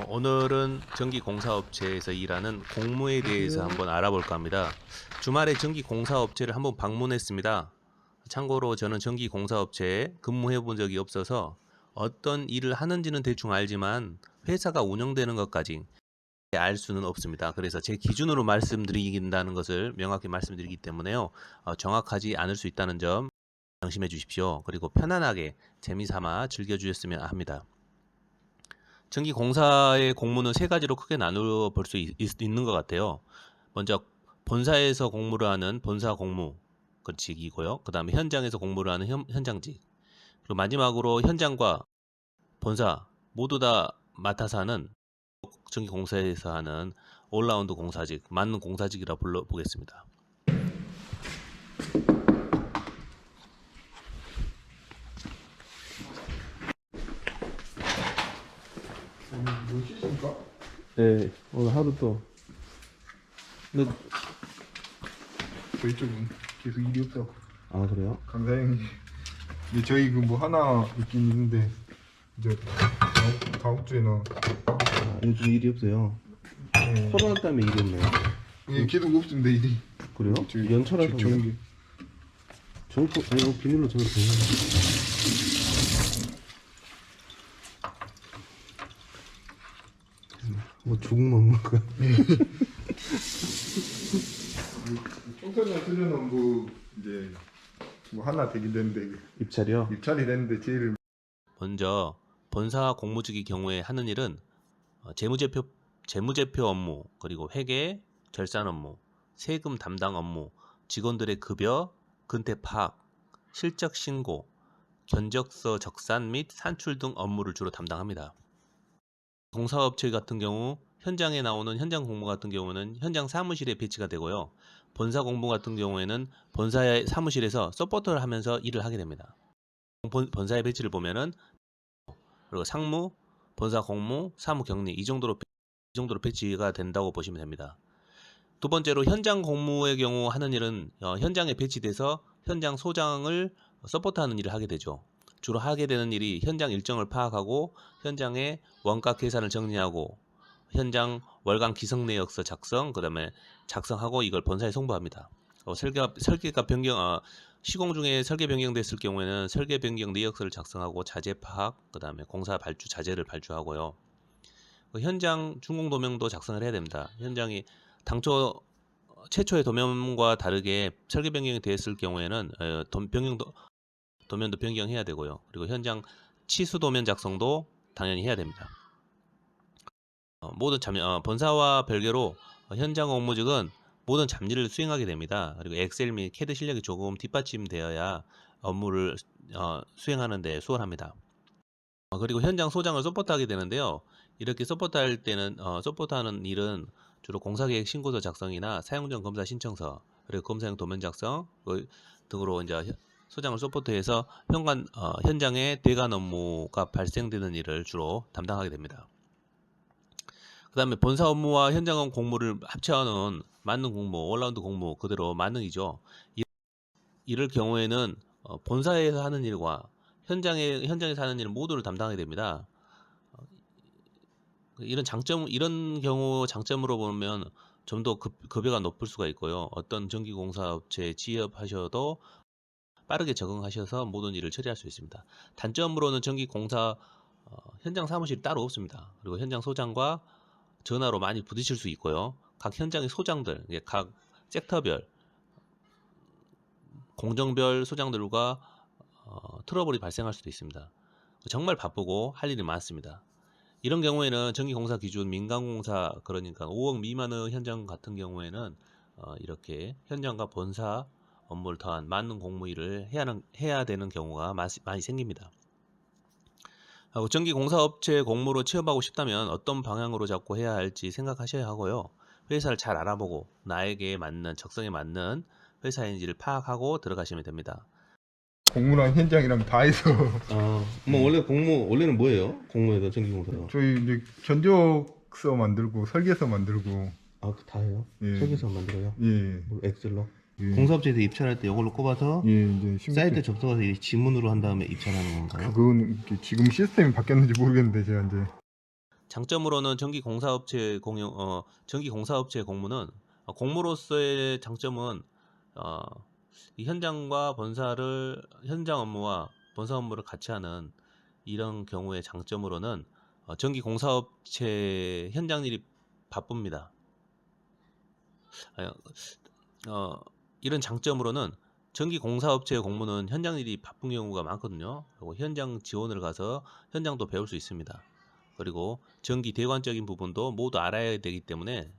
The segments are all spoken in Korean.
오늘은 전기공사업체에서 일하는 공무에 대해서 한번 알아볼까 합니다. 주말에 전기공사업체를 한번 방문했습니다. 참고로 저는 전기공사업체에 근무해 본 적이 없어서 어떤 일을 하는지는 대충 알지만 회사가 운영되는 것까지 알 수는 없습니다. 그래서 제 기준으로 말씀드린다는 것을 명확히 말씀드리기 때문에요. 정확하지 않을 수 있다는 점 명심해 주십시오. 그리고 편안하게 재미삼아 즐겨주셨으면 합니다. 전기공사의 공무는 세 가지로 크게 나누어 볼 수 있는 것 같아요. 먼저 본사에서 공무를 하는 본사 공무 직이고요. 그 다음에 현장에서 공무를 하는 현장직. 그리고 마지막으로 현장과 본사 모두 다 맡아서 하는 전기공사에서 하는 올라운드 공사직, 맞는 공사직이라 불러보겠습니다. 뭐 쉬십니까? 네, 오늘 하루 또. 근데, 저희 쪽은 계속 일이 없다고. 아, 그래요? 강사형님. 근데 저희 그 뭐 하나 있긴 있는데 이제 다음 주에는 아, 요즘 일이 없어요. 코로나 때문에 일이 없네요. 예, 계속 없습니다 일이. 그래요? 저희 연철해서 전기. 정포, 아니, 이거 비닐로 저걸 되는 뭐 죽 먹는 거야? 청소년 수련은 뭐 이제 뭐 하나 되긴 됐는데 입찰이요? 입찰이 됐는데 제일 먼저 본사 공무직의 경우에 하는 일은 재무제표 업무, 그리고 회계, 결산 업무, 세금 담당 업무, 직원들의 급여, 근태 파악, 실적 신고, 견적서 적산 및 산출 등 업무를 주로 담당합니다. 공사업체 같은 경우 현장에 나오는 현장 공무 같은 경우는 현장 사무실에 배치가 되고요. 본사 공무 같은 경우에는 본사의 사무실에서 서포터를 하면서 일을 하게 됩니다. 본사의 배치를 보면은 그리고 상무, 본사 공무, 사무 격리 이 정도로 배치가 된다고 보시면 됩니다. 두 번째로 현장 공무의 경우 하는 일은 현장에 배치돼서 현장 소장을 서포트하는 일을 하게 되죠. 주로 하게 되는 일이 현장 일정을 파악하고 현장의 원가 계산을 정리하고 현장 월간 기성 내역서 작성, 그다음에 작성하고 이걸 본사에 송부합니다. 설계가 변경, 시공 중에 설계 변경됐을 경우에는 설계 변경 내역서를 작성하고 자재 파악, 그다음에 공사 발주 자재를 발주하고요. 현장 준공 도면도 작성을 해야 됩니다. 현장이 당초 최초의 도면과 다르게 설계 변경이 됐을 경우에는 도면도 변경해야 되고요. 그리고 현장 치수 도면 작성도 당연히 해야 됩니다. 본사와 별개로 현장 업무직은 모든 잡일을 수행하게 됩니다. 그리고 엑셀 및 캐드 실력이 조금 뒷받침되어야 업무를 수행하는 데 수월합니다. 그리고 현장 소장을 서포트하게 되는데요. 이렇게 서포트할 때는 서포트하는 일은 주로 공사계획 신고서 작성이나 사용전 검사 신청서, 그리고 검사용 도면 작성 등으로 이제 소장을 서포트해서 현장의 대관 업무가 발생되는 일을 주로 담당하게 됩니다. 그 다음에 본사 업무와 현장 공무를 합쳐놓은 만능 공무, 올라운드 공무 그대로 만능이죠. 이럴 경우에는 본사에서 하는 일과 현장에서 하는 일 모두를 담당하게 됩니다. 이런 경우 장점으로 보면 좀 더 급여가 높을 수가 있고요. 어떤 전기공사업체에 취업하셔도 빠르게 적응하셔서 모든 일을 처리할 수 있습니다. 단점으로는 전기공사 현장 사무실이 따로 없습니다. 그리고 현장 소장과 전화로 많이 부딪힐 수 있고요. 각 현장의 소장들, 각 섹터별, 공정별 소장들과 트러블이 발생할 수도 있습니다. 정말 바쁘고 할 일이 많습니다. 이런 경우에는 전기공사 기준 민간공사, 그러니까 5억 미만의 현장 같은 경우에는 이렇게 현장과 본사 업무를 더한 많은 공무 일을 해야 되는 경우가 많이 생깁니다. 전기공사업체 공무로 취업하고 싶다면 어떤 방향으로 잡고 해야 할지 생각하셔야 하고요. 회사를 잘 알아보고 나에게 맞는, 적성에 맞는 회사인지를 파악하고 들어가시면 됩니다. 공무랑 현장이랑 다 해서 뭐 원래는 뭐예요? 공무에서 전기공사가. 저희 이제 견적서 만들고 설계서 만들고 아, 다 해요? 예. 설계서 만들어요? 예. 뭐 엑셀로? 예. 공사업체에서 입찰할 때 이걸로 꼽아서 예, 이제 사이트 접속해서 이 지문으로 한 다음에 입찰하는 건가요? 그건 지금 시스템이 바뀌었는지 모르겠는데 제가 이제 장점으로는 전기 공사업체 공무는 공무로서의 장점은 이 현장과 현장 업무와 본사 업무를 같이 하는 이런 경우의 장점으로는 전기 공사업체 현장 일이 바쁩니다. 이런 장점으로는 전기 공사업체 공무는 현장 일이 바쁜 경우가 많거든요. 그리고 현장 지원을 가서 현장도 배울 수 있습니다. 그리고 전기 대관적인 부분도 모두 알아야 되기 때문에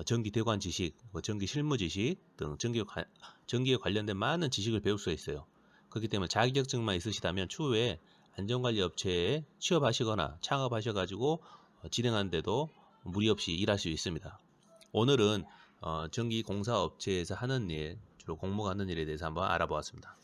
전기 대관 지식, 전기 실무 지식 등 전기에 관련된 많은 지식을 배울 수가 있어요. 그렇기 때문에 자격증만 있으시다면 추후에 안전관리 업체에 취업하시거나 창업하셔가지고 진행하는데도 무리 없이 일할 수 있습니다. 오늘은 전기 공사 업체에서 하는 일, 주로 공무가 하는 일에 대해서 한번 알아보았습니다.